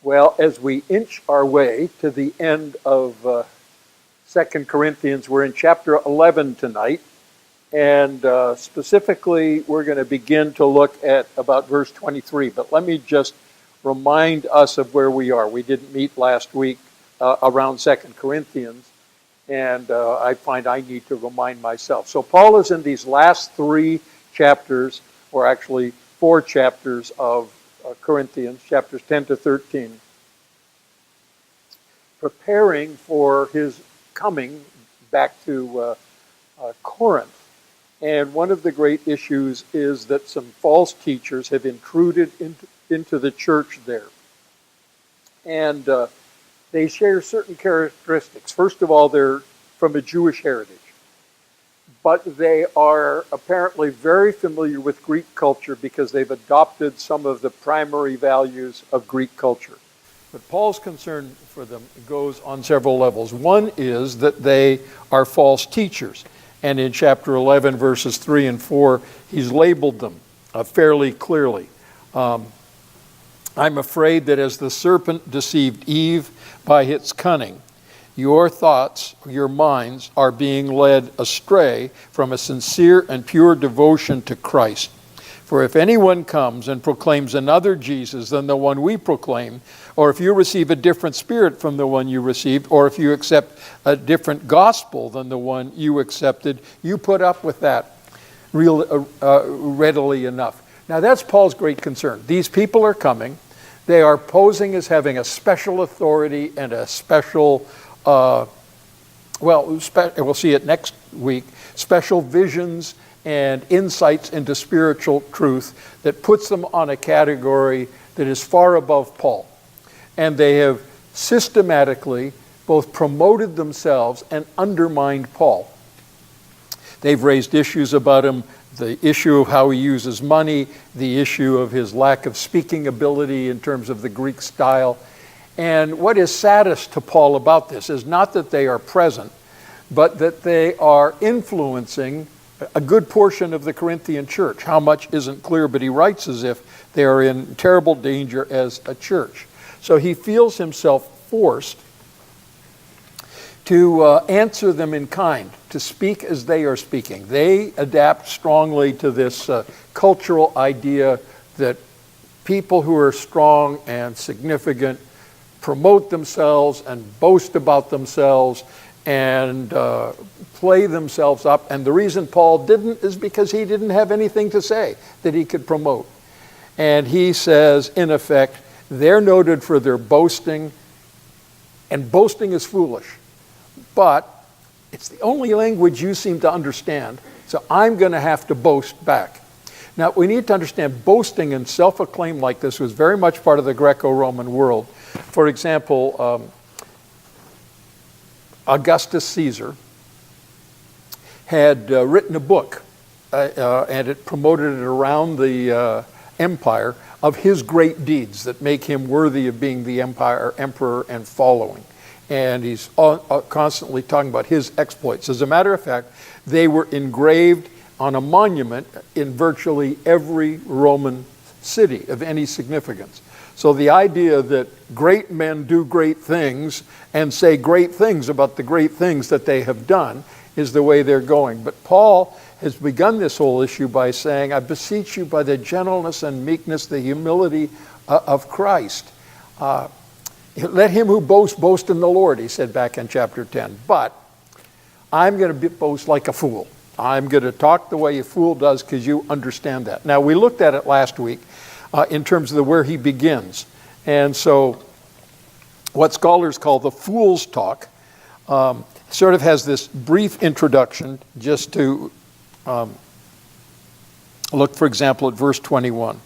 Well, as we inch our way to the end of 2 Corinthians, we're in chapter 11 tonight. And specifically, we're going to begin to look at about verse 23. But let me just remind us of where we are. We didn't meet last week around 2 Corinthians. And I find I need to remind myself. So Paul is in these last 3 chapters, or actually 4 chapters of Corinthians, chapters 10 to 13, preparing for his coming back to Corinth. And one of the great issues is that some false teachers have intruded into the church there. And they share certain characteristics. First of all, they're from a Jewish heritage. But they are apparently very familiar with Greek culture because they've adopted some of the primary values of Greek culture. But Paul's concern for them goes on several levels. One is that they are false teachers. And in chapter 11, verses 3 and 4, he's labeled them fairly clearly. I'm afraid that as the serpent deceived Eve by its cunning, your thoughts, your minds are being led astray from a sincere and pure devotion to Christ. For if anyone comes and proclaims another Jesus than the one we proclaim, or if you receive a different spirit from the one you received, or if you accept a different gospel than the one you accepted, you put up with that readily enough. Now that's Paul's great concern. These people are coming. They are posing as having a special authority and a special, we'll see it next week, special visions and insights into spiritual truth that puts them on a category that is far above Paul. And they have systematically both promoted themselves and undermined Paul. They've raised issues about him, the issue of how he uses money, the issue of his lack of speaking ability in terms of the Greek style. And what is saddest to Paul about this is not that they are present, but that they are influencing a good portion of the Corinthian church. How much isn't clear, but he writes as if they are in terrible danger as a church. So he feels himself forced to answer them in kind, to speak as they are speaking. They adapt strongly to this cultural idea that people who are strong and significant promote themselves and boast about themselves and play themselves up. And the reason Paul didn't is because he didn't have anything to say that he could promote. And he says, in effect, they're noted for their boasting, and boasting is foolish. But it's the only language you seem to understand, so I'm going to have to boast back. Now, we need to understand boasting and self-acclaim like this was very much part of the Greco-Roman world. For example, Augustus Caesar had written a book, and it promoted it around the empire of his great deeds that make him worthy of being the emperor and following. And he's constantly talking about his exploits. As a matter of fact, they were engraved on a monument in virtually every Roman city of any significance. So the idea that great men do great things and say great things about the great things that they have done is the way they're going. But Paul has begun this whole issue by saying, I beseech you by the gentleness and meekness, the humility of Christ. Let him who boasts, boast in the Lord, he said back in chapter 10. But I'm going to boast like a fool. I'm going to talk the way a fool does because you understand that. Now, we looked at it last week in terms of where he begins. And so what scholars call the fool's talk sort of has this brief introduction just to look, for example, at verse 21.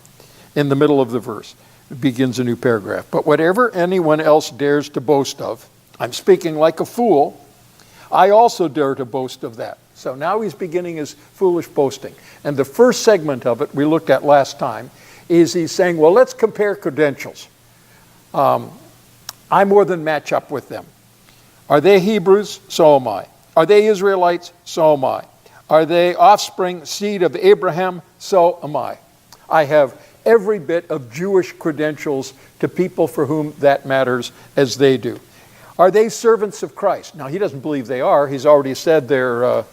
In the middle of the verse, it begins a new paragraph. But whatever anyone else dares to boast of, I'm speaking like a fool, I also dare to boast of that. So now he's beginning his foolish boasting. And the first segment of it we looked at last time is he's saying, well, let's compare credentials. I more than match up with them. Are they Hebrews? So am I. Are they Israelites? So am I. Are they offspring, seed of Abraham? So am I. I have every bit of Jewish credentials to people for whom that matters as they do. Are they servants of Christ? Now, he doesn't believe they are. He's already said they're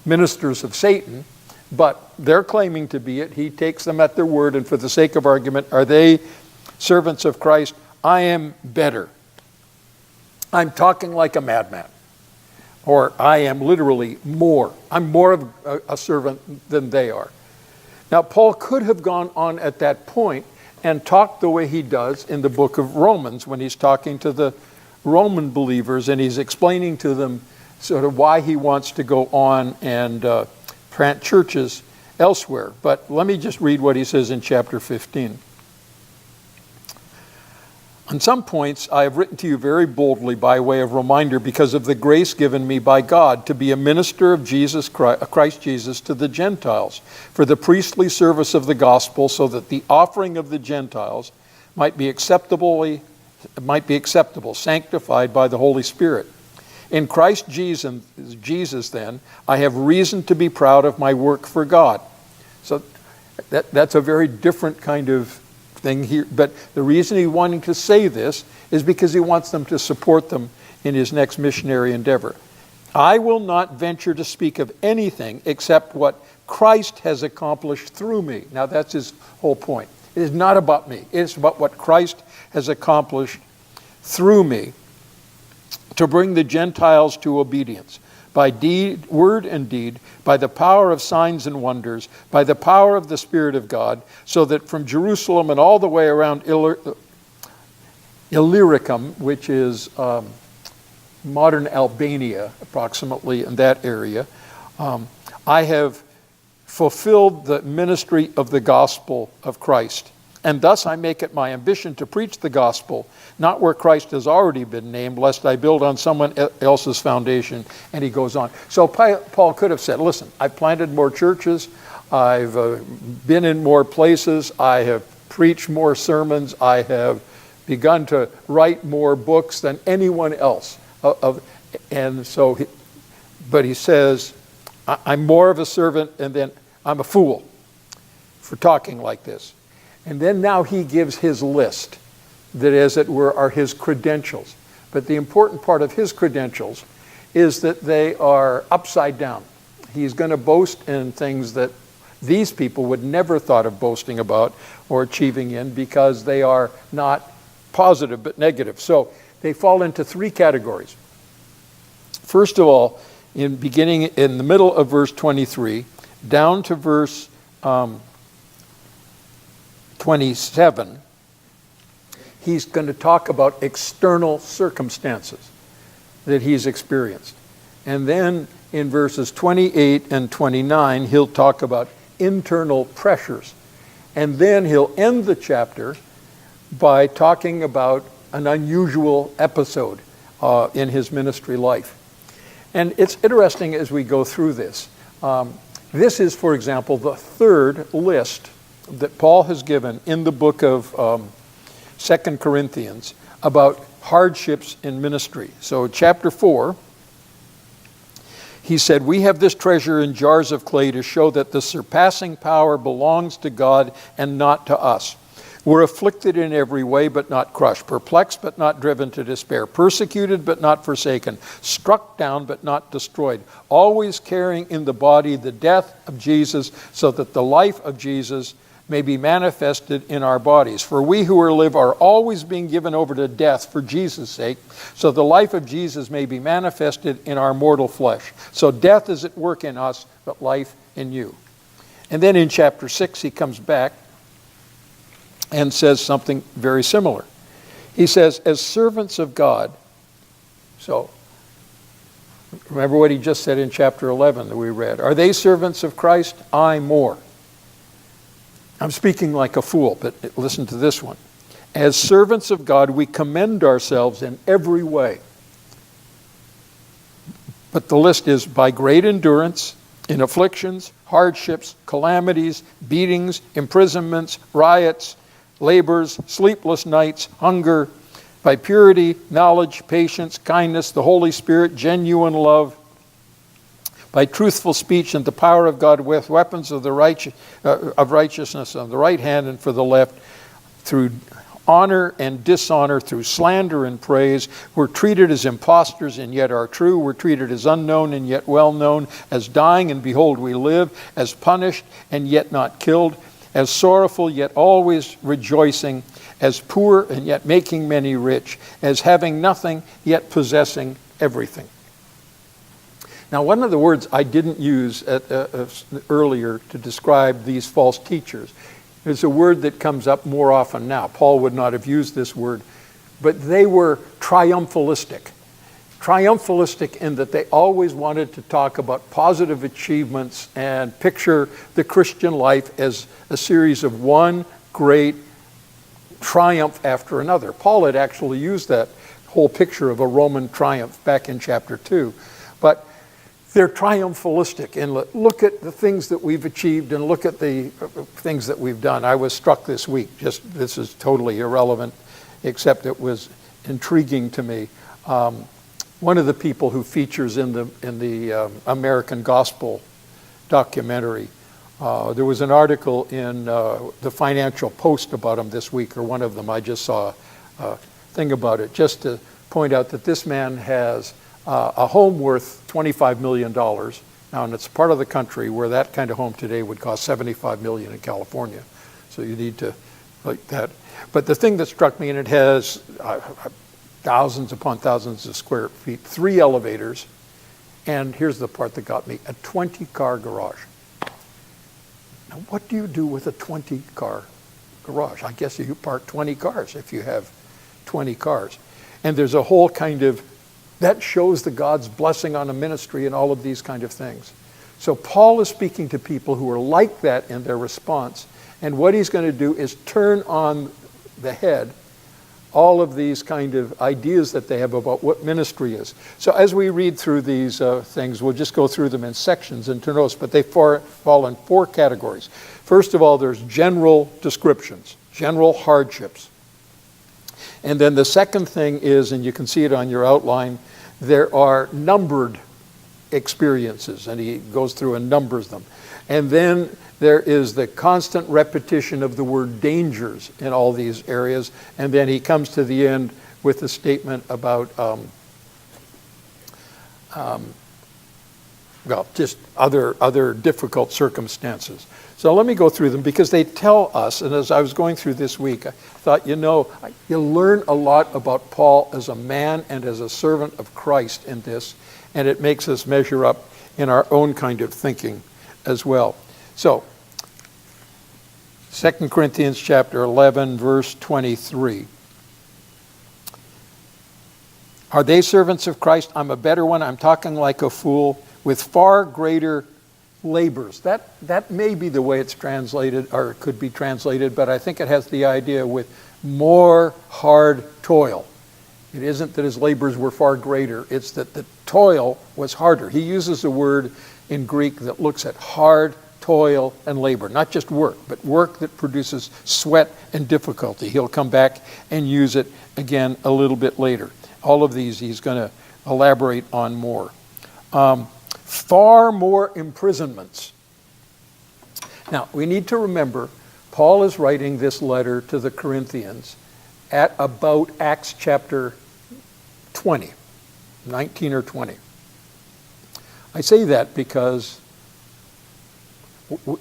ministers of Satan, but they're claiming to be it. He takes them at their word, and for the sake of argument, are they servants of Christ? I am better. I'm talking like a madman. Or I am literally more. I'm more of a servant than they are. Now, Paul could have gone on at that point and talked the way he does in the book of Romans when he's talking to the Roman believers and he's explaining to them sort of why he wants to go on and plant churches elsewhere. But let me just read what he says in chapter 15. On some points, I have written to you very boldly by way of reminder because of the grace given me by God to be a minister of Christ Jesus to the Gentiles for the priestly service of the gospel so that the offering of the Gentiles might be acceptable, sanctified by the Holy Spirit. In Christ Jesus, then, I have reason to be proud of my work for God. So that's a very different kind of thing here, but the reason he's wanting to say this is because he wants them to support them in his next missionary endeavor. I will not venture to speak of anything except what Christ has accomplished through me. Now that's his whole point. It is not about me. It is about what Christ has accomplished through me to bring the Gentiles to obedience. By deed, word and deed, by the power of signs and wonders, by the power of the Spirit of God, so that from Jerusalem and all the way around Illyricum, which is modern Albania, approximately in that area, I have fulfilled the ministry of the gospel of Christ. And thus I make it my ambition to preach the gospel, not where Christ has already been named, lest I build on someone else's foundation. And he goes on. So Paul could have said, listen, I've planted more churches, I've been in more places, I have preached more sermons, I have begun to write more books than anyone else. But he says, I'm more of a servant, and then I'm a fool for talking like this. And then now he gives his list that, as it were, are his credentials. But the important part of his credentials is that they are upside down. He's going to boast in things that these people would never thought of boasting about or achieving in because they are not positive but negative. So they fall into three categories. First of all, beginning in the middle of verse 23, down to verse 27, he's going to talk about external circumstances that he's experienced. And then in verses 28 and 29, he'll talk about internal pressures. And then he'll end the chapter by talking about an unusual episode in his ministry life. And it's interesting as we go through this. This is, for example, the third list that Paul has given in the book of 2 Corinthians about hardships in ministry. So chapter 4, he said, we have this treasure in jars of clay to show that the surpassing power belongs to God and not to us. We're afflicted in every way, but not crushed, perplexed, but not driven to despair, persecuted, but not forsaken, struck down, but not destroyed, always carrying in the body the death of Jesus, so that the life of Jesus may be manifested in our bodies. For we who live are always being given over to death for Jesus' sake, so the life of Jesus may be manifested in our mortal flesh. So death is at work in us, but life in you. And then in chapter 6, he comes back and says something very similar. He says, as servants of God, so remember what he just said in chapter 11 that we read. Are they servants of Christ? I more. I'm speaking like a fool, but listen to this one. As servants of God, we commend ourselves in every way. But the list is by great endurance, in afflictions, hardships, calamities, beatings, imprisonments, riots, labors, sleepless nights, hunger, by purity, knowledge, patience, kindness, the Holy Spirit, genuine love, by truthful speech and the power of God with weapons of righteousness on the right hand and for the left, through honor and dishonor, through slander and praise. We're treated as impostors and yet are true. We're treated as unknown and yet well known, as dying and behold we live, as punished and yet not killed, as sorrowful yet always rejoicing, as poor and yet making many rich, as having nothing yet possessing everything. Now, one of the words I didn't use earlier to describe these false teachers is a word that comes up more often now. Paul would not have used this word, but they were triumphalistic. Triumphalistic in that they always wanted to talk about positive achievements and picture the Christian life as a series of one great triumph after another. Paul had actually used that whole picture of a Roman triumph back in chapter 2. But they're triumphalistic and look at the things that we've achieved and look at the things that we've done. I was struck this week, this is totally irrelevant, except it was intriguing to me. One of the people who features in the American Gospel documentary, there was an article in the Financial Post about him this week, or one of them. I just saw a thing about it, just to point out that this man has a home worth $25 million. Now, and it's part of the country where that kind of home today would cost $75 million in California. So you need to like that. But the thing that struck me, and it has thousands upon thousands of square feet, 3 elevators, and here's the part that got me, a 20-car garage. Now, what do you do with a 20-car garage? I guess you park 20 cars if you have 20 cars. And there's a whole kind of, that shows the God's blessing on a ministry and all of these kind of things. So Paul is speaking to people who are like that in their response. And what he's going to do is turn on the head all of these kind of ideas that they have about what ministry is. So as we read through these things, we'll just go through them in sections and to notes, but they fall in 4 categories. First of all, there's general descriptions, general hardships. And then the second thing is, and you can see it on your outline, there are numbered experiences, and he goes through and numbers them. And then there is the constant repetition of the word dangers in all these areas. And then he comes to the end with a statement about, just other difficult circumstances. So let me go through them because they tell us, and as I was going through this week, I thought, you learn a lot about Paul as a man and as a servant of Christ in this, and it makes us measure up in our own kind of thinking as well. So, 2 Corinthians chapter 11, verse 23. Are they servants of Christ? I'm a better one. I'm talking like a fool with far greater labors. That may be the way it's translated, or it could be translated, but I think it has the idea with more hard toil. It isn't that his labors were far greater. It's that the toil was harder. He uses a word in Greek that looks at hard toil and labor, not just work, but work that produces sweat and difficulty. He'll come back and use it again a little bit later. All of these he's going to elaborate on more. Far more imprisonments. Now, we need to remember, Paul is writing this letter to the Corinthians at about Acts chapter 20, 19 or 20. I say that because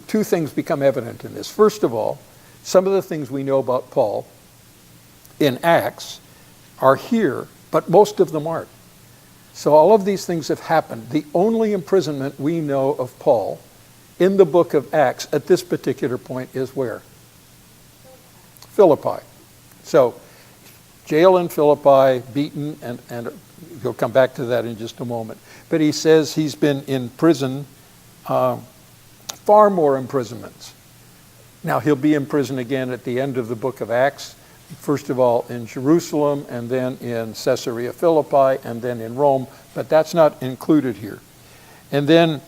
2 things become evident in this. First of all, some of the things we know about Paul in Acts are here, but most of them aren't. So all of these things have happened. The only imprisonment we know of Paul in the book of Acts at this particular point is where? Philippi. So jail in Philippi, beaten, and he'll come back to that in just a moment. But he says he's been in prison, far more imprisonments. Now he'll be in prison again at the end of the book of Acts. First of all in Jerusalem, and then in Caesarea Philippi, and then in Rome, but that's not included here. And then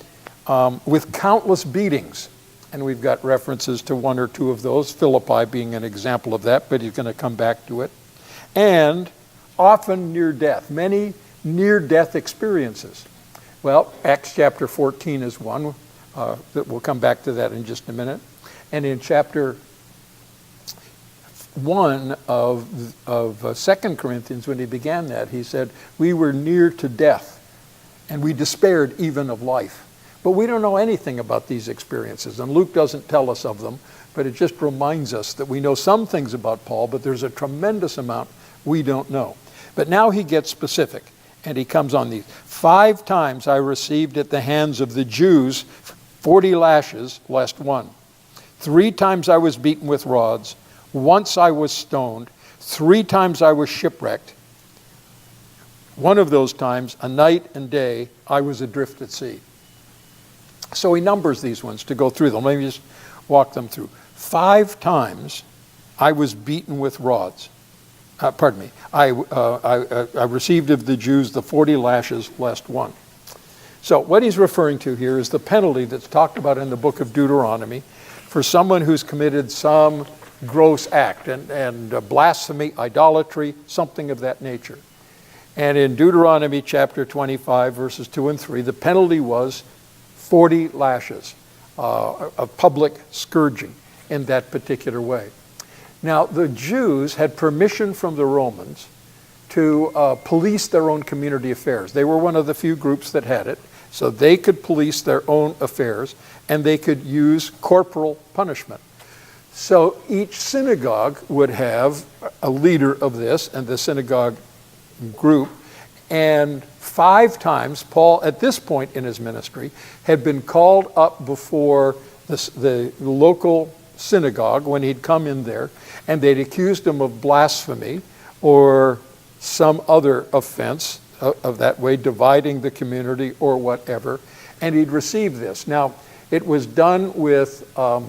with countless beatings, and we've got references to 1 or 2 of those, Philippi being an example of that, but he's going to come back to it. And often near death, many near-death experiences. Well, Acts chapter 14 is one. We'll come back to that in just a minute. And in chapter 1 of 2 Corinthians, when he began that, he said, we were near to death, and we despaired even of life. But we don't know anything about these experiences, and Luke doesn't tell us of them, but it just reminds us that we know some things about Paul, but there's a tremendous amount we don't know. But now he gets specific, and he comes on these. 5 times I received at the hands of the Jews 40 lashes, lest one. 3 times I was beaten with rods. Once I was stoned. 3 times I was shipwrecked. One of those times, a night and day, I was adrift at sea. So he numbers these ones to go through them. Let me just walk them through. 5 times I was beaten with rods. I received of the Jews the 40 lashes, lest one. So what he's referring to here is the penalty that's talked about in the book of Deuteronomy for someone who's committed some gross act and blasphemy, idolatry, something of that nature. And in Deuteronomy chapter 25, verses 2 and 3, the penalty was 40 lashes, a public scourging in that particular way. Now, the Jews had permission from the Romans to police their own community affairs. They were one of the few groups that had it, so they could police their own affairs, and they could use corporal punishment. So each synagogue would have a leader of this, and the synagogue group, and 5 times, Paul, at this point in his ministry, had been called up before the local synagogue when he'd come in there, and they'd accused him of blasphemy or some other offense of that way, dividing the community or whatever, and he'd received this. Now, it was done with a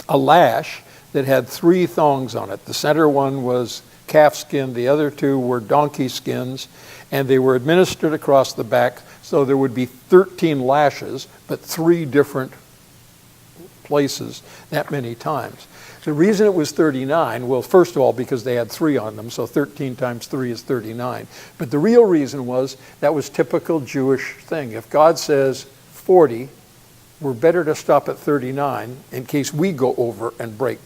lash that had 3 thongs on it. The center one was calf skin, the other 2 were donkey skins, and they were administered across the back, so there would be 13 lashes, but 3 different places that many times. The reason it was 39, well, first of all, because they had 3 on them, so 13 times 3 is 39. But the real reason was that was typical Jewish thing. If God says 40, we're better to stop at 39 in case we go over and break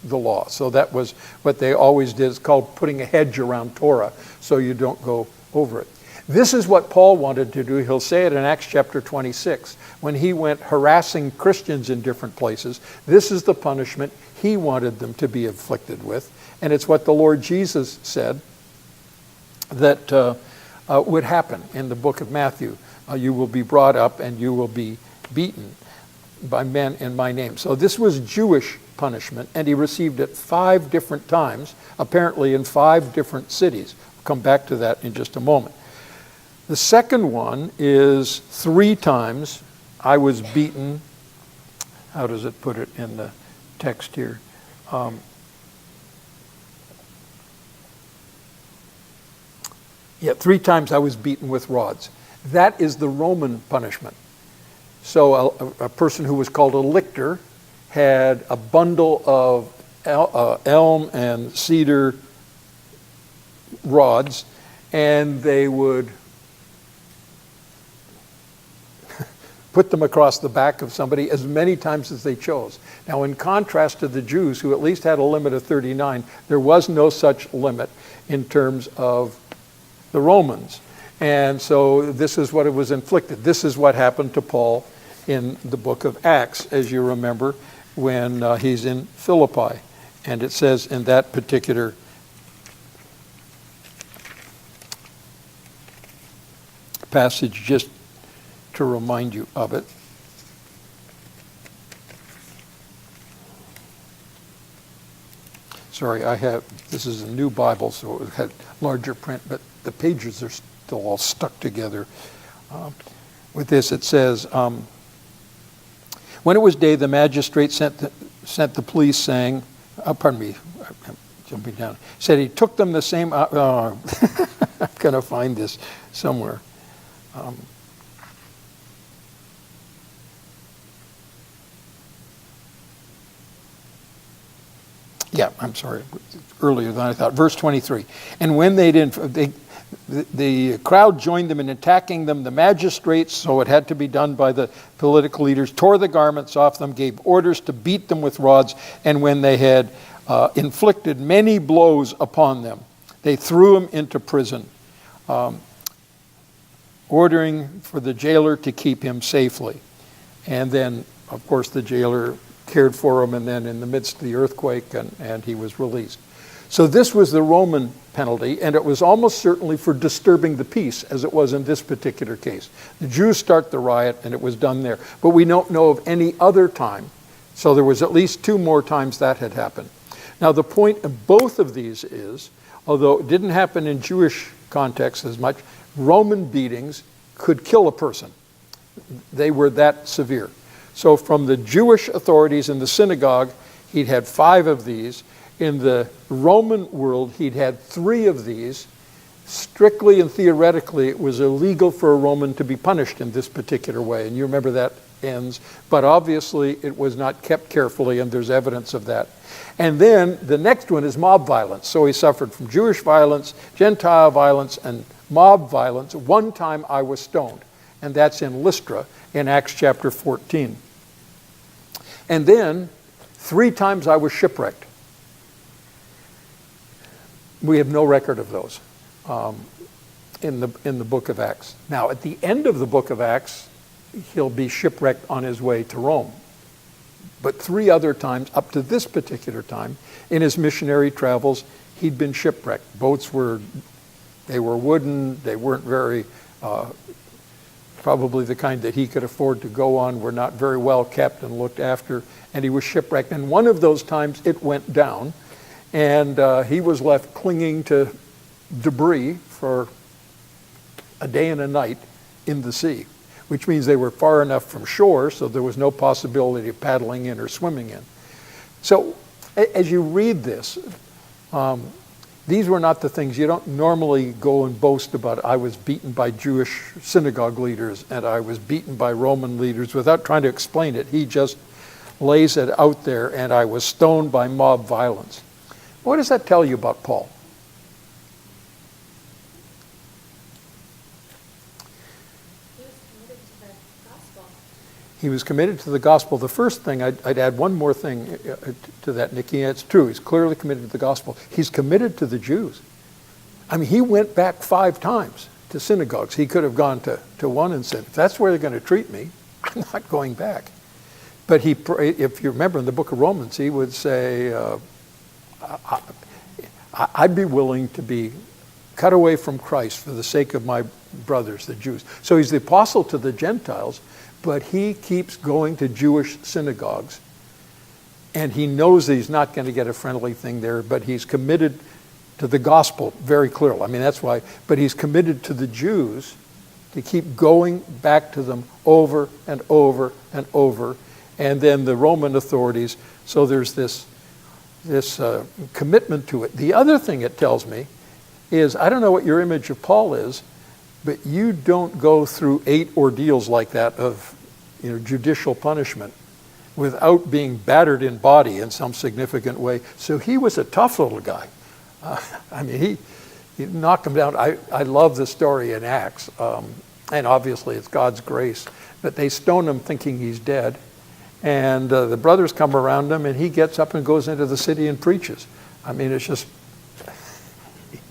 the law. So that was what they always did. It's called putting a hedge around Torah so you don't go over it. This is what Paul wanted to do. He'll say it in Acts chapter 26. When he went harassing Christians in different places, this is the punishment he wanted them to be afflicted with. And it's what the Lord Jesus said that would happen in the book of Matthew. You will be brought up and you will be beaten by men in my name. So this was Jewish punishment, and he received it 5 different times, apparently in 5 different cities. We'll come back to that in just a moment. The second one is 3 times I was beaten. How does it put it in the text here? 3 times I was beaten with rods. That is the Roman punishment. So a person who was called a lictor had a bundle of elm and cedar rods, and they would put them across the back of somebody as many times as they chose. Now, in contrast to the Jews, who at least had a limit of 39, there was no such limit in terms of the Romans. And so this is what it was inflicted. This is what happened to Paul in the book of Acts, as you remember, when he's in Philippi. And it says in that particular passage, just to remind you of it. Sorry, this is a new Bible, so it had larger print, but the pages are still all stuck together. With this, it says, when it was day, the magistrate sent the police, saying, pardon me, I'm jumping down. Said he took them the same. I'm going to find this somewhere. I'm sorry, earlier than I thought. Verse 23. And when they didn't, the crowd joined them in attacking them. The magistrates, so it had to be done by the political leaders, tore the garments off them, gave orders to beat them with rods, and when they had inflicted many blows upon them, they threw him into prison, ordering for the jailer to keep him safely. And then, of course, the jailer cared for him, and then in the midst of the earthquake, and he was released. So this was the Roman penalty, and it was almost certainly for disturbing the peace, as it was in this particular case. The Jews start the riot, and it was done there. But we don't know of any other time. So there was at least 2 more times that had happened. Now the point of both of these is, although it didn't happen in Jewish context as much, Roman beatings could kill a person. They were that severe. So from the Jewish authorities in the synagogue, he'd had 5 of these. In the Roman world, he'd had 3 of these. Strictly and theoretically, it was illegal for a Roman to be punished in this particular way. And you remember that ends. But obviously, it was not kept carefully, and there's evidence of that. And then the next one is mob violence. So he suffered from Jewish violence, Gentile violence, and mob violence. One time I was stoned, and that's in Lystra in Acts chapter 14. And then 3 times I was shipwrecked. We have no record of those in the book of Acts. Now, at the end of the book of Acts, he'll be shipwrecked on his way to Rome. But 3 other times, up to this particular time, in his missionary travels, he'd been shipwrecked. Boats were wooden, they weren't very, probably the kind that he could afford to go on, were not very well kept and looked after, and he was shipwrecked. And one of those times it went down, and he was left clinging to debris for a day and a night in the sea, which means they were far enough from shore so there was no possibility of paddling in or swimming in. So as you read this, these were not the things you don't normally go and boast about. I was beaten by Jewish synagogue leaders and I was beaten by Roman leaders without trying to explain it. He just lays it out there, and I was stoned by mob violence. What does that tell you about Paul? He was committed to the gospel. The first thing, I'd add one more thing to that, Nikki. It's true, he's clearly committed to the gospel. He's committed to the Jews. I mean, he went back 5 times to synagogues. He could have gone to one and said, if that's where they're going to treat me, I'm not going back. But if you remember in the book of Romans, he would say, I'd be willing to be cut away from Christ for the sake of my brothers, the Jews. So he's the apostle to the Gentiles, but he keeps going to Jewish synagogues, and he knows that he's not going to get a friendly thing there, but he's committed to the gospel very clearly. I mean, that's why, but he's committed to the Jews to keep going back to them over and over and over, and then the Roman authorities. So there's this commitment to it. The other thing it tells me is, I don't know what your image of Paul is, but you don't go through 8 ordeals like that of judicial punishment without being battered in body in some significant way. So he was a tough little guy. I mean, he knocked him down. I love the story in Acts, and obviously it's God's grace, but they stone him thinking he's dead. And the brothers come around him, and he gets up and goes into the city and preaches. I mean, it's just,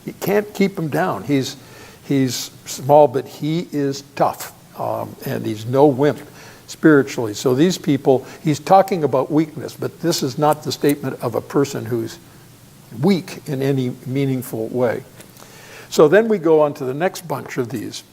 you can't keep him down. He's small, but he is tough, and he's no wimp spiritually. So these people, he's talking about weakness, but this is not the statement of a person who's weak in any meaningful way. So then we go on to the next bunch of these.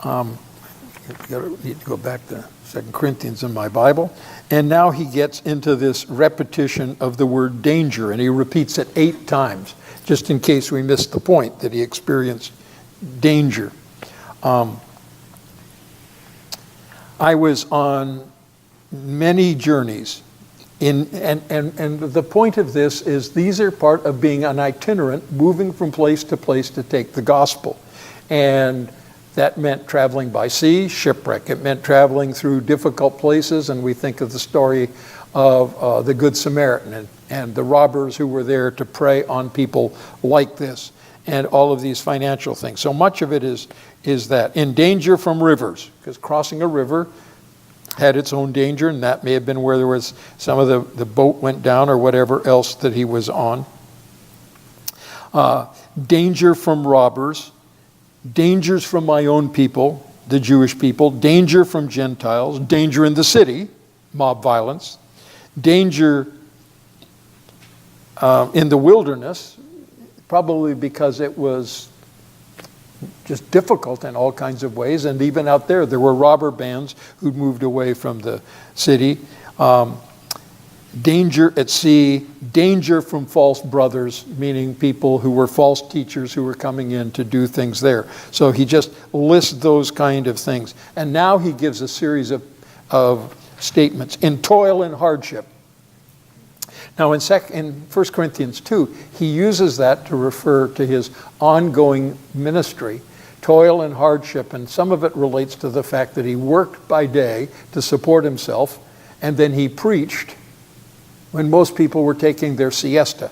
Need to go back to 2 Corinthians in my Bible. And now he gets into this repetition of the word danger, and he repeats it 8 times, just in case we missed the point that he experienced danger. I was on many journeys, and the point of this is these are part of being an itinerant, moving from place to place to take the gospel. And that meant traveling by sea, shipwreck. It meant traveling through difficult places, and we think of the story of the Good Samaritan and the robbers who were there to prey on people like this. and all of these financial things. So much of it is that. In danger from rivers, because crossing a river had its own danger, and that may have been where there was some of the boat went down or whatever else that he was on. Danger from robbers, dangers from my own people, the Jewish people, danger from Gentiles, danger in the city, mob violence, danger in the wilderness, probably because it was just difficult in all kinds of ways. And even out there were robber bands who'd moved away from the city. Danger at sea, danger from false brothers, meaning people who were false teachers who were coming in to do things there. So he just lists those kind of things. And now he gives a series of statements. In toil and hardship. Now in 1 Corinthians 2, he uses that to refer to his ongoing ministry, toil and hardship, and some of it relates to the fact that he worked by day to support himself, and then he preached when most people were taking their siesta.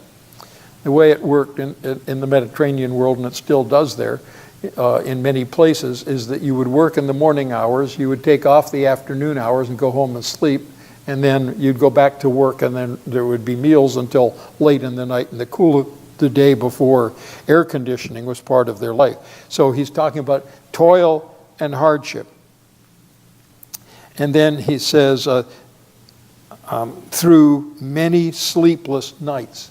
The way it worked in the Mediterranean world, and it still does there, in many places, is that you would work in the morning hours, you would take off the afternoon hours and go home and sleep, and then you'd go back to work, and then there would be meals until late in the night in the cool of the day before air conditioning was part of their life. So he's talking about toil and hardship. And then he says, through many sleepless nights.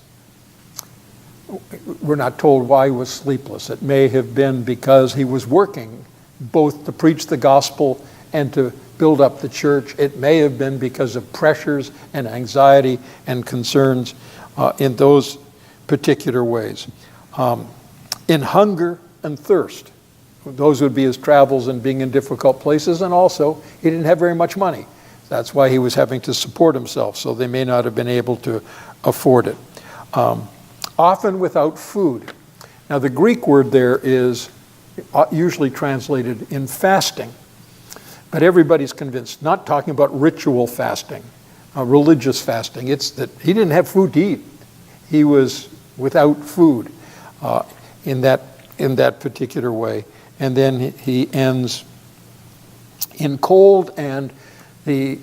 We're not told why he was sleepless. It may have been because he was working both to preach the gospel and to build up the church. It may have been because of pressures and anxiety and concerns in those particular ways. In hunger and thirst. Those would be his travels and being in difficult places. And also, he didn't have very much money. That's why he was having to support himself. So they may not have been able to afford it. Often without food. Now the Greek word there is usually translated in fasting. But everybody's convinced, not talking about ritual fasting, religious fasting. It's that he didn't have food to eat. He was without food in that particular way. And then he ends in cold, and the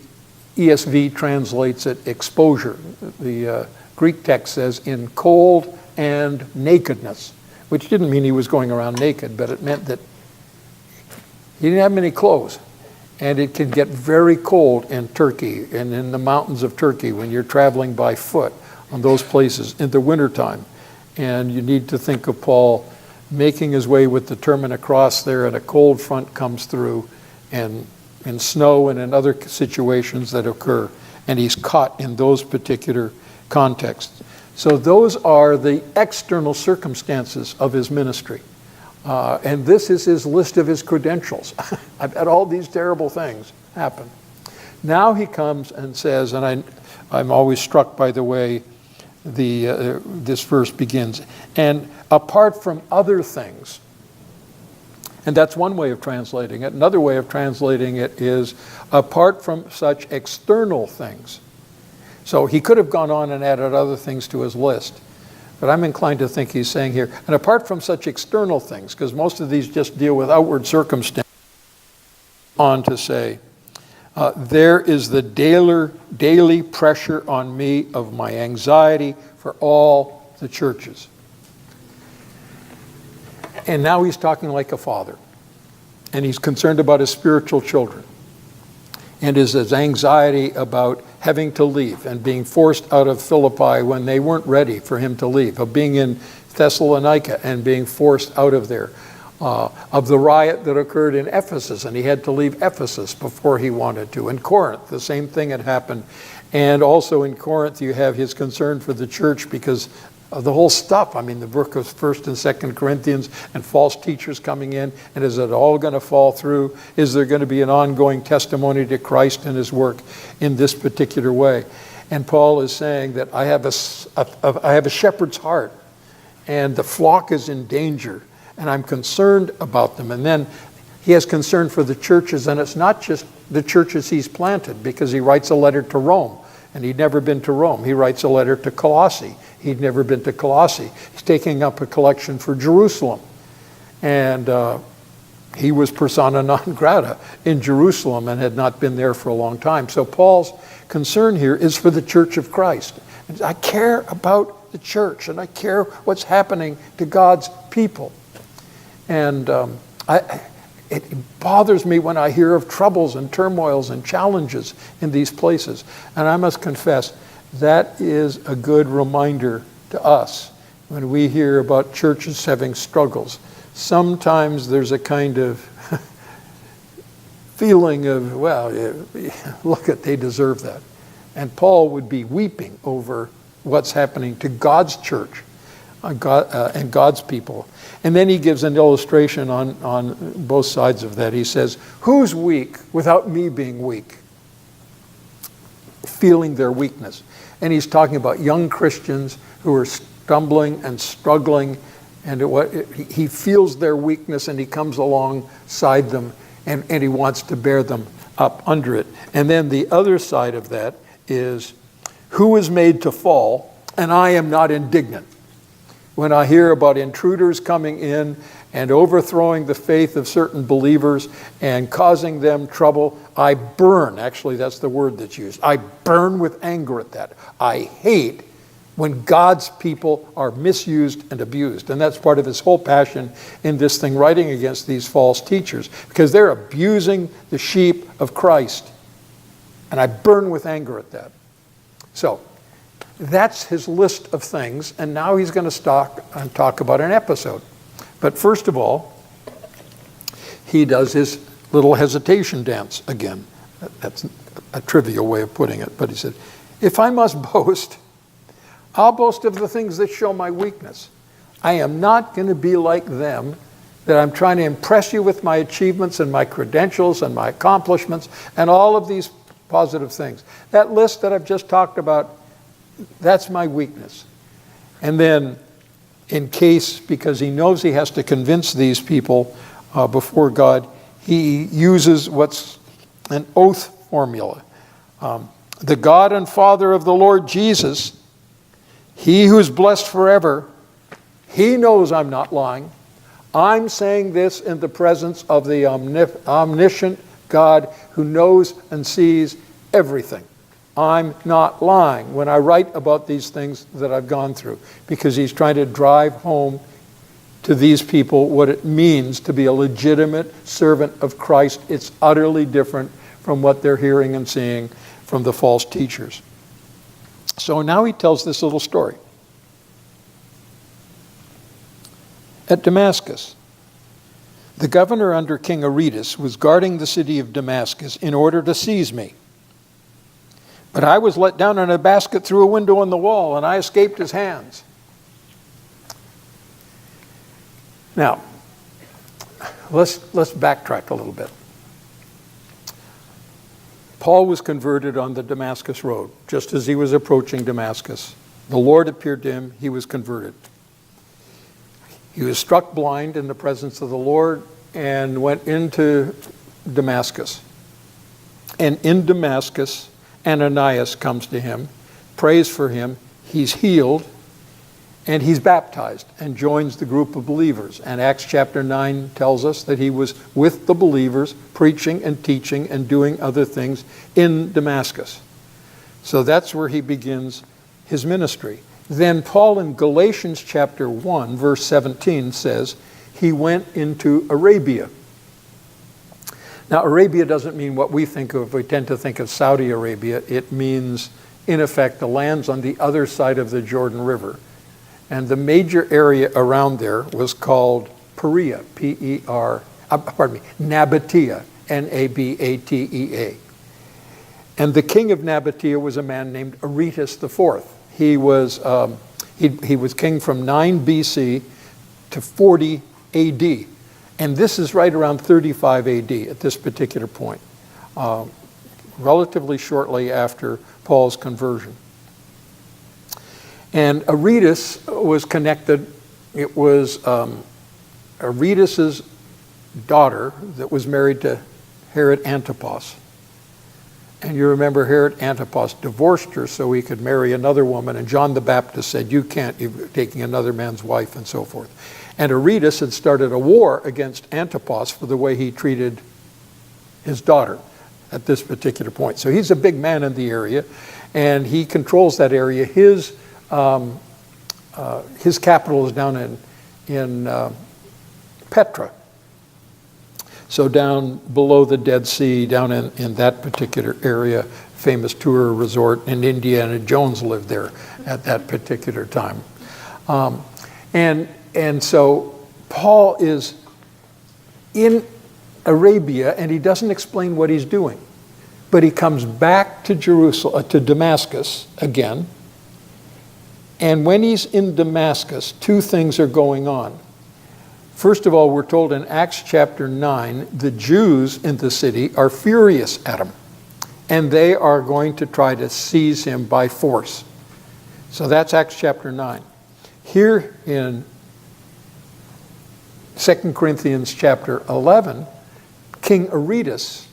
ESV translates it exposure. The Greek text says in cold and nakedness, which didn't mean he was going around naked, but it meant that he didn't have many clothes. And it can get very cold in Turkey and in the mountains of Turkey when you're traveling by foot on those places in the wintertime. And you need to think of Paul making his way with the turban across there, and a cold front comes through, and in snow and in other situations that occur. And he's caught in those particular contexts. So those are the external circumstances of his ministry. And this is his list of his credentials. I've had all these terrible things happen. Now he comes and says, and I'm always struck by the way this verse begins, and apart from other things, and that's one way of translating it. Another way of translating it is apart from such external things. So he could have gone on and added other things to his list. But I'm inclined to think he's saying here, and apart from such external things, because most of these just deal with outward circumstances, on to say, there is the daily pressure on me of my anxiety for all the churches. And now he's talking like a father. And he's concerned about his spiritual children. And his anxiety about having to leave and being forced out of Philippi when they weren't ready for him to leave, of being in Thessalonica and being forced out of there, of the riot that occurred in Ephesus, and he had to leave Ephesus before he wanted to. In Corinth, the same thing had happened. And also in Corinth, you have his concern for the church because of the whole stuff. I mean, the book of 1st and 2nd Corinthians and false teachers coming in. And is it all going to fall through? Is there going to be an ongoing testimony to Christ and his work in this particular way? And Paul is saying that I have a shepherd's heart, and the flock is in danger, and I'm concerned about them. And then he has concern for the churches, and it's not just the churches he's planted, because he writes a letter to Rome. and he'd never been to Rome. He writes a letter to Colossae. He'd never been to Colossae. He's taking up a collection for Jerusalem. And he was persona non grata in Jerusalem and had not been there for a long time. So Paul's concern here is for the church of Christ. I care about the church, and I care what's happening to God's people. And it bothers me when I hear of troubles and turmoils and challenges in these places. And I must confess, that is a good reminder to us when we hear about churches having struggles. Sometimes there's a kind of feeling of, well, look, they deserve that. And Paul would be weeping over what's happening to God's church and God's people. And then he gives an illustration on both sides of that. He says, who's weak without me being weak? Feeling their weakness. And he's talking about young Christians who are stumbling and struggling, and he feels their weakness, and he comes alongside them, and he wants to bear them up under it. And then the other side of that is, who is made to fall, and I am not indignant? When I hear about intruders coming in and overthrowing the faith of certain believers and causing them trouble, I burn. Actually, that's the word that's used. I burn with anger at that. I hate when God's people are misused and abused. And that's part of his whole passion in this thing, writing against these false teachers, because they're abusing the sheep of Christ. And I burn with anger at that. So that's his list of things, and now he's going to talk about an episode. But first of all, he does his little hesitation dance again. That's a trivial way of putting it, but he said, if I must boast, I'll boast of the things that show my weakness. I am not going to be like them, that I'm trying to impress you with my achievements and my credentials and my accomplishments and all of these positive things. That list that I've just talked about, that's my weakness. And then, in case, because he knows he has to convince these people before God, he uses what's an oath formula. The God and Father of the Lord Jesus, he who's blessed forever, he knows I'm not lying. I'm saying this in the presence of the omniscient God who knows and sees everything. I'm not lying when I write about these things that I've gone through, because he's trying to drive home to these people what it means to be a legitimate servant of Christ. It's utterly different from what they're hearing and seeing from the false teachers. So now he tells this little story. At Damascus, the governor under King Aretas was guarding the city of Damascus in order to seize me. But I was let down in a basket through a window in the wall, and I escaped his hands. Now, let's backtrack a little bit. Paul was converted on the Damascus road. Just as he was approaching Damascus, the Lord appeared to him. He was converted. He was struck blind in the presence of the Lord and went into Damascus. And in Damascus, Ananias comes to him, prays for him, he's healed, and he's baptized and joins the group of believers. And Acts chapter 9 tells us that he was with the believers, preaching and teaching and doing other things in Damascus. So that's where he begins his ministry. Then Paul in Galatians chapter 1, verse 17 says, he went into Arabia. Now, Arabia doesn't mean what we think of. We tend to think of Saudi Arabia. It means, in effect, the lands on the other side of the Jordan River. And the major area around there was called Perea, Nabatea, Nabatea. And the king of Nabatea was a man named Aretas IV. He was king from 9 BC to 40 AD. And this is right around 35 AD at this particular point, relatively shortly after Paul's conversion. And Aretas was connected. It was Aretas's daughter that was married to Herod Antipas. And you remember Herod Antipas divorced her so he could marry another woman, and John the Baptist said, you can't, you're taking another man's wife, and so forth. And Aretas had started a war against Antipas for the way he treated his daughter at this particular point. So he's a big man in the area, and he controls that area. His capital is down in Petra. So down below the Dead Sea, down in that particular area, famous tour resort, and Indiana Jones lived there at that particular time. And so Paul is in Arabia, and he doesn't explain what he's doing. But he comes back to to Damascus again. And when he's in Damascus, two things are going on. First of all, we're told in Acts chapter 9, the Jews in the city are furious at him, and they are going to try to seize him by force. So that's Acts chapter 9. Here in 2 Corinthians chapter 11, King Aretas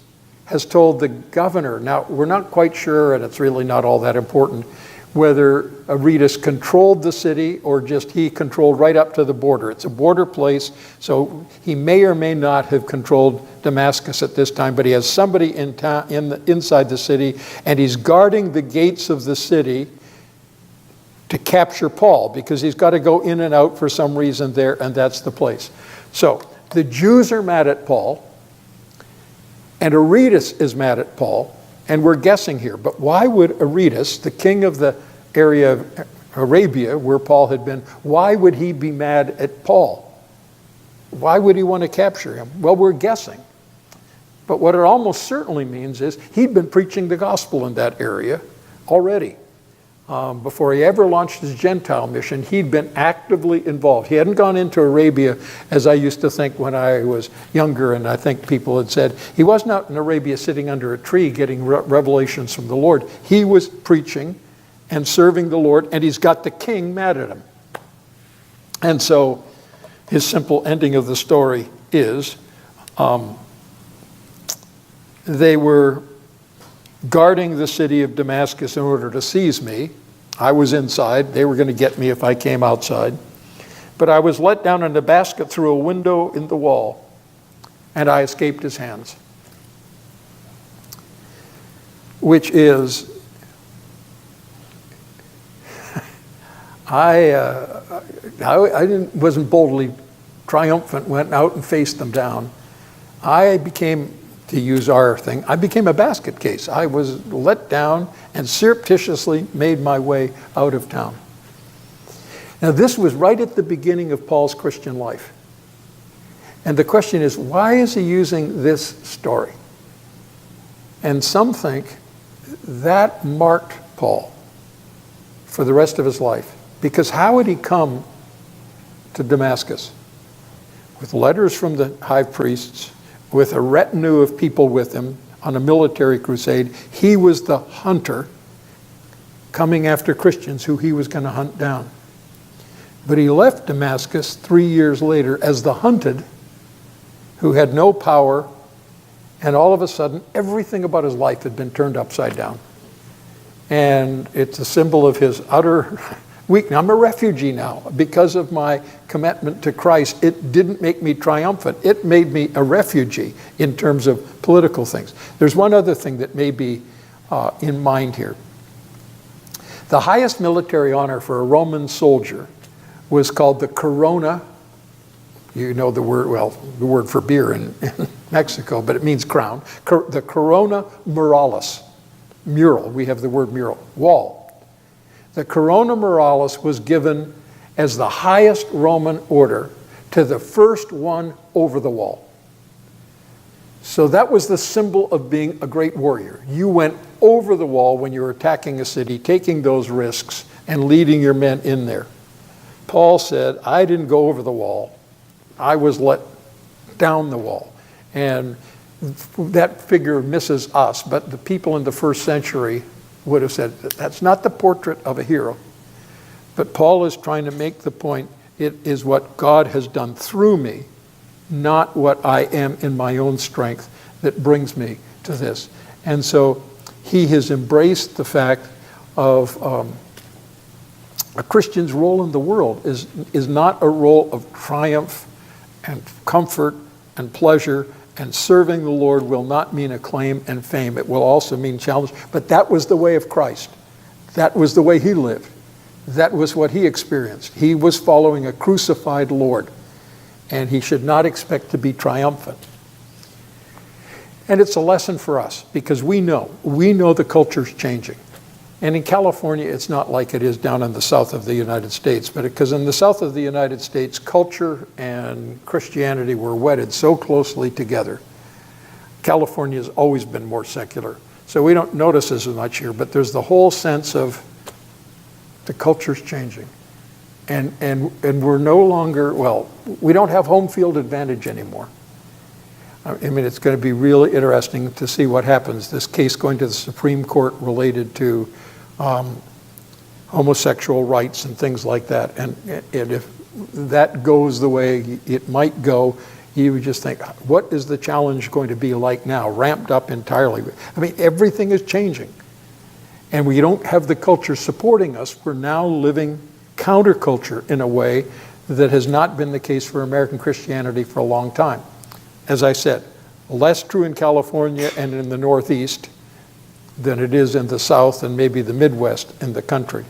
has told the governor, now we're not quite sure, and it's really not all that important, whether Aretas controlled the city or just he controlled right up to the border. It's a border place, so he may or may not have controlled Damascus at this time, but he has somebody inside the city, and he's guarding the gates of the city to capture Paul, because he's got to go in and out for some reason there, and that's the place. So the Jews are mad at Paul, and Aretas is mad at Paul. And we're guessing here, but why would Aretas, the king of the area of Arabia where Paul had been, why would he be mad at Paul? Why would he want to capture him? Well, we're guessing. But what it almost certainly means is he'd been preaching the gospel in that area already. Before he ever launched his Gentile mission, he'd been actively involved. He hadn't gone into Arabia, as I used to think when I was younger, and I think people had said, he wasn't out in Arabia sitting under a tree getting revelations from the Lord. He was preaching and serving the Lord, and he's got the king mad at him. And so his simple ending of the story is they were guarding the city of Damascus in order to seize me. I was inside. They were going to get me if I came outside. But I was let down in a basket through a window in the wall, and I escaped his hands. Which is, wasn't boldly triumphant, went out and faced them down. I became, to use our thing, I became a basket case. I was let down and surreptitiously made my way out of town. Now, this was right at the beginning of Paul's Christian life. And the question is, why is he using this story? And some think that marked Paul for the rest of his life. Because how would he come to Damascus? With letters from the high priests, with a retinue of people with him on a military crusade. He was the hunter coming after Christians who he was going to hunt down. But he left Damascus 3 years later as the hunted, who had no power, and all of a sudden everything about his life had been turned upside down. And it's a symbol of his utter weakness. I'm a refugee now because of my commitment to Christ. It didn't make me triumphant. It made me a refugee in terms of political things. There's one other thing that may be in mind here. The highest military honor for a Roman soldier was called the corona. You know the word, well, the word for beer in Mexico, but it means crown. The corona muralis. Mural, we have the word mural, wall. The corona muralis was given as the highest Roman order to the first one over the wall. So that was the symbol of being a great warrior. You went over the wall when you were attacking a city, taking those risks and leading your men in there. Paul said, I didn't go over the wall. I was let down the wall. And that figure misses us, but the people in the first century would have said, that's not the portrait of a hero. But Paul is trying to make the point, it is what God has done through me, not what I am in my own strength, that brings me to this. And so he has embraced the fact of a Christian's role in the world is not a role of triumph and comfort and pleasure, and serving the Lord will not mean acclaim and fame. It will also mean challenge. But that was the way of Christ. That was the way he lived. That was what he experienced. He was following a crucified Lord, and he should not expect to be triumphant. And it's a lesson for us, because we know the culture's changing. And in California, it's not like it is down in the south of the United States, but because in the south of the United States, culture and Christianity were wedded so closely together. California has always been more secular. So we don't notice as much here, but there's the whole sense of the culture's changing. And we're no longer, we don't have home field advantage anymore. I mean, it's going to be really interesting to see what happens. This case going to the Supreme Court related to homosexual rights and things like that. And if that goes the way it might go, you would just think, what is the challenge going to be like now? Ramped up entirely. I mean, everything is changing. And we don't have the culture supporting us. We're now living counterculture in a way that has not been the case for American Christianity for a long time. As I said, less true in California and in the Northeast than it is in the South and maybe the Midwest in the country.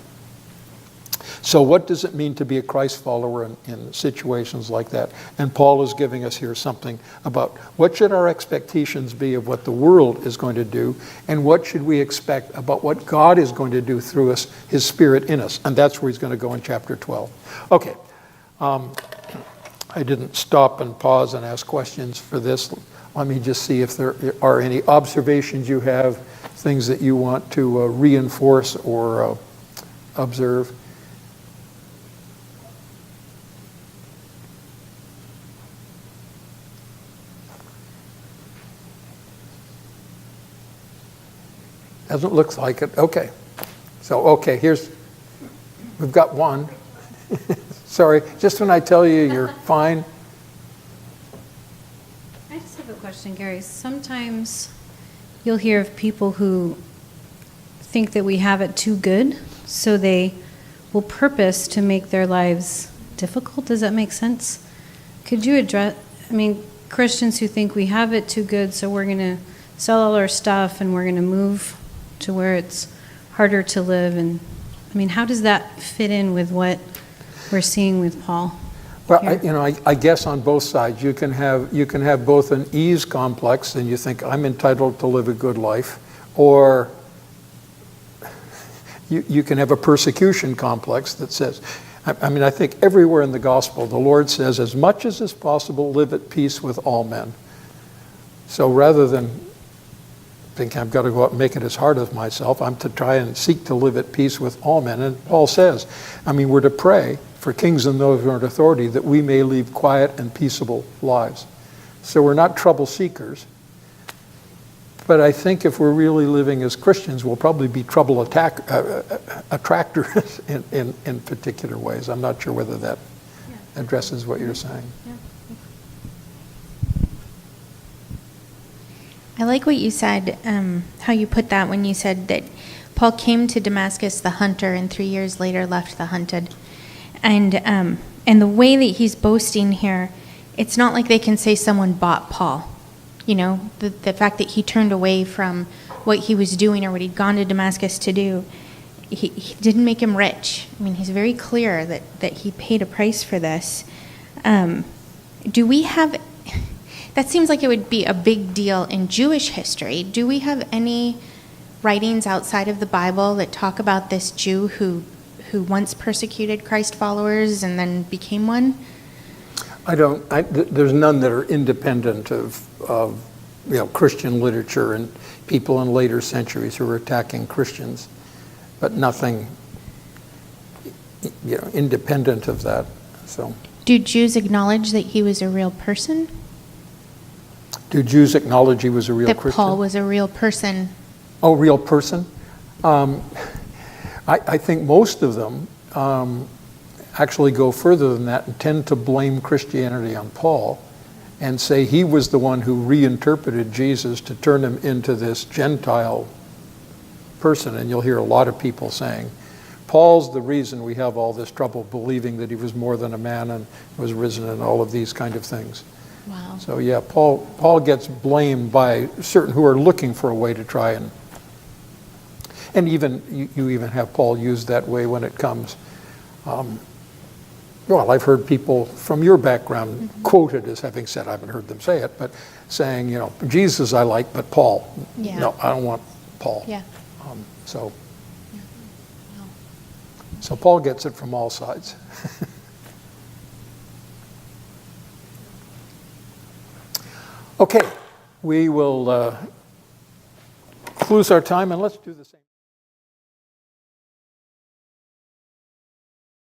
So what does it mean to be a Christ follower in situations like that? And Paul is giving us here something about what should our expectations be of what the world is going to do, and what should we expect about what God is going to do through us, his Spirit in us. And that's where he's going to go in chapter 12. Okay. I didn't stop and pause and ask questions for this. Let me just see if there are any observations you have, things that you want to reinforce or observe. Doesn't look like it. Okay. So, we've got one. Sorry, just when I tell you you're fine. I just have a question, Gary. Sometimes you'll hear of people who think that we have it too good, so they will purpose to make their lives difficult. Does that make sense? Could you address, Christians who think we have it too good, so we're going to sell all our stuff and we're going to move to where it's harder to live. And how does that fit in with what we're seeing with Paul? Well, I guess on both sides you can have both an ease complex, and you think I'm entitled to live a good life, or you can have a persecution complex that says, I think everywhere in the gospel the Lord says, as much as is possible, live at peace with all men. So rather than think I've got to go out and make it as hard as myself, I'm to try and seek to live at peace with all men. And Paul says, we're to pray for kings and those who are in authority that we may lead quiet and peaceable lives. So we're not trouble seekers. But I think if we're really living as Christians, we'll probably be trouble attractors in particular ways. I'm not sure whether that addresses what you're saying. Yeah. I like what you said, how you put that when you said that Paul came to Damascus the hunter and 3 years later left the hunted. And the way that he's boasting here, it's not like they can say someone bought Paul. The fact that he turned away from what he was doing or what he'd gone to Damascus to do, he didn't make him rich. He's very clear that he paid a price for this. Do we have... That seems like it would be a big deal in Jewish history. Do we have any writings outside of the Bible that talk about this Jew who once persecuted Christ followers and then became one? There's none that are independent of Christian literature and people in later centuries who were attacking Christians, but nothing independent of that. So, do Jews acknowledge that he was a real person? Do Jews acknowledge he was a real Christian? That Paul was a real person. Oh, real person? I think most of them actually go further than that and tend to blame Christianity on Paul and say he was the one who reinterpreted Jesus to turn him into this Gentile person, and you'll hear a lot of people saying, Paul's the reason we have all this trouble believing that he was more than a man and was risen and all of these kind of things. Wow. So yeah, Paul gets blamed by certain who are looking for a way to try and even you even have Paul used that way when it comes. Well, I've heard people from your background quoted as having said, I haven't heard them say it, but saying, Jesus I like, but Paul, no, I don't want Paul. Yeah. So Wow. so Paul gets it from all sides. Okay, we will close our time and let's do the same.